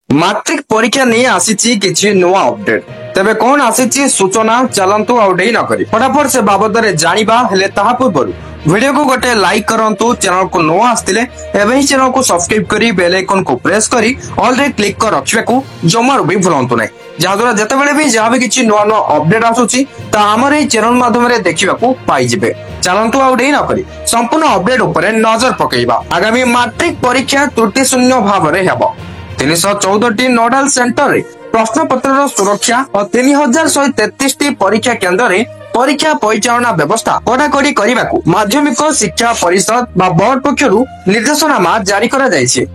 Matric परीक्षा नहीं आसी किछि नुआ अपडेट तेबे कौन आसी सूचना चलंतु आउडे न करी फटाफट से बाबद रे जानिबा हेले ताहा पूर्व वीडियो को गोटे लाइक करंतु चैनल को नुआ आस्तिले एबे ही चैनल को सब्सक्राइब करी बेल आइकन को प्रेस करी ऑल रे क्लिक कर रखिबे को जमार भी भूलंतु नै जादरा जतेबेले भी जहा भी किछि नुआ नुआ अपडेट आसुची ता हमर ए चैनल माध्यम रे देखिबा को पाई जिबे चलंतु आउडे न करी संपूर्ण अपडेट ऊपर नजर पकेइबा आगामी मैट्रिक परीक्षा त्रुटि शून्य भाव रे हेबो 314 नोडाल सेंटर रे प्रश्न पत्र सुरक्षा और 3133 परीक्षा केंद्र रे परीक्षा परिचालना व्यवस्था कड़ाकड़ी करने को माध्यमिक शिक्षा परिषद बा बोर्ड पक्षरु निर्देशनामा जारी करा जायछि।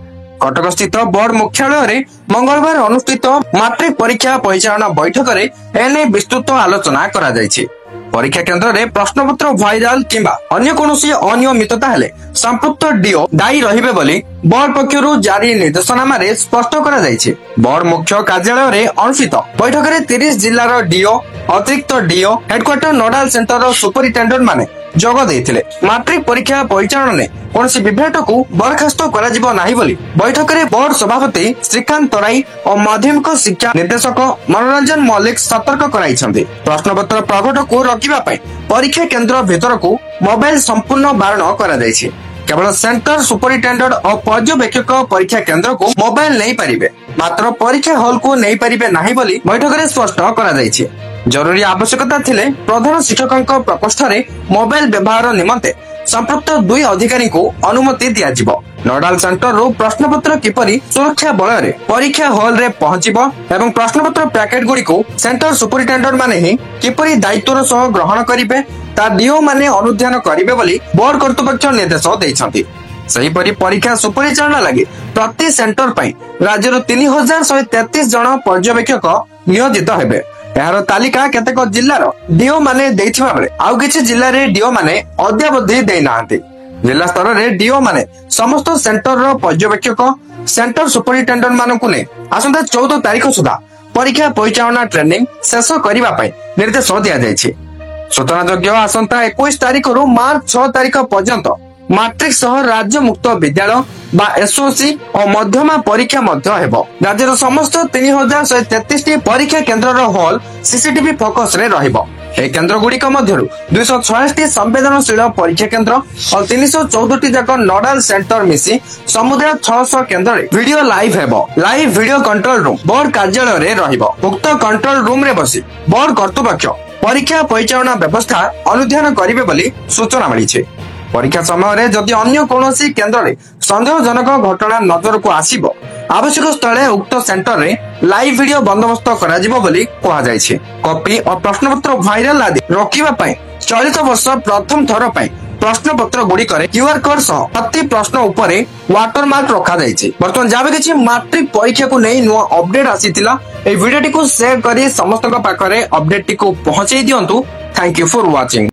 कटक स्थित बोर्ड मुख्यालय रे मंगलवार अनुष्ठित मैट्रिक परीक्षा परिचालना बैठक रे एने विस्तृत आलोचना करा जायछि। परीक्षा केंद्र रे प्रश्न पत्र वायरल किंबा अन्य कोनोसी अनियमितता हेले संपुक्त डीओ दायी रहिबे बोली बोर्ड पक्षरु जारी निर्देशनामा रे स्पष्ट करा जायछि। बोर्ड मुख्य कार्यालय रे अनुष्ठित बैठक रे 30 जिल्लार डीओ अतिरिक्त डीओ हेडक्वार्टर नोडाल सेंटर सुपरिटेंडेंट माने जोग देथिले। मैट्रिक परीक्षा परिचालन ने कोनोसी विभ्राट को बरखास्त करा जिवो नाही बोली बैठक रे बोर्ड सभापति श्रीकांत तराई और माध्यमिक शिक्षा निर्देशक मनोरंजन मल्लिक सतर्क कराइछन्ते। प्रश्न पत्र प्रकट को रखिबा पई परीक्षा केंद्र भीतर को मोबाइल संपूर्ण बारण करा जायछि। केवल सेंटर सुपरिटेंडेंट और पर्यवेक्षक परीक्षा केंद्र को मोबाइल नहीं पारिबे मात्र परीक्षा हॉल को नहीं पारिबे नाही बोली बैठक रे स्पष्ट करा जायछि। जरूरी आवश्यकता थिले प्रधान शिक्षकक प्रकोष्ठ रे मोबाइल व्यवहार निमंते संपृक्त 2 अधिकारी को अनुमति दिया जिवो। नोडाल सेंटर रो प्रश्न पत्र किपरि सुरक्षा बल रे परीक्षा हॉल रे पहुंचिबो एवं प्रश्न पत्र पैकेट गुडी को सेंटर सुपरिटेंडेंट माने ही किपरि दायित्वर सह ग्रहण करिवे ता डीओ माने अनुध्यान करिवे बोली बोर्ड कर्तृपक्ष निर्देश दैछन्ति। सही परी परीक्षा सुपरिचालना लगी प्रति सेंटर पई राज्यर 3133 जन पर्यवेक्षक नियोजित हेबे। यार तालिका केतेक जिल्लार डीओ माने दैथिबा बेले आउ किछि जिल्ला रे डीओ माने अद्यावधि देई नाहंती। जिला स्तर रे डीओ माने समस्त सेंटर रो पर्यवेक्षक सेंटर सुपरिटेंडेंट मानकु ने आसंता 14 तारिख सुधा परीक्षा परिचालना ट्रेनिंग शेष करिबा पई निर्देश दिया जायछि। सूचनायोग्य आसंता 21 तारिख रु मार्च 6 तारिख पर्यंत मैट्रिक सह राज्य मुक्त विद्यालय बा एसओसी और मध्यमा परीक्षा मध्य हेबो। राज्यर समस्त 3133 परीक्षा केंद्र हॉल सीसीटीवी फोकस रे रहिबो। ए केंद्र गुड़िक मध्यरु 246 संवेदनशील परीक्षा केंद्र और 314 जाक नोडाल सेंटर मिसी समुदाय 600 केंद्र रे वीडियो लाइव हेबो। Live video control room board कार्यालय रे रहिबो। उक्त कंट्रोल रूम रे बसी बोर्ड कर्तृपक्ष परीक्षा परिचालना व्यवस्था अनुध्यान करिवे बोली सूचना मिलिছে। परीक्षा समय रे जदि अन्य कोनोसी केंद्र रे संदेहजनक घटना नजर को आसीबो आवश्यक स्थले उक्त सेंटर रे लाइव वीडियो बंदोबस्त करा जिवो बोली कहा जायछि। कॉपी और प्रश्न पत्र वायरल आदि रोकिबा पई चलित वर्ष प्रथम थर पई प्रश्न पत्र गुडी करे क्यूआर कोड सह प्रति प्रश्न ऊपर वाटरमार्क रखा जायछि। वर्तमान जाबे किछि मैट्रिक परीक्षा को नै नुवा अपडेट आसीतिला ए वीडियो टी को शेयर करी समस्त पाखरे अपडेट टी को पहुंचाई दियंतु। Thank you for watching.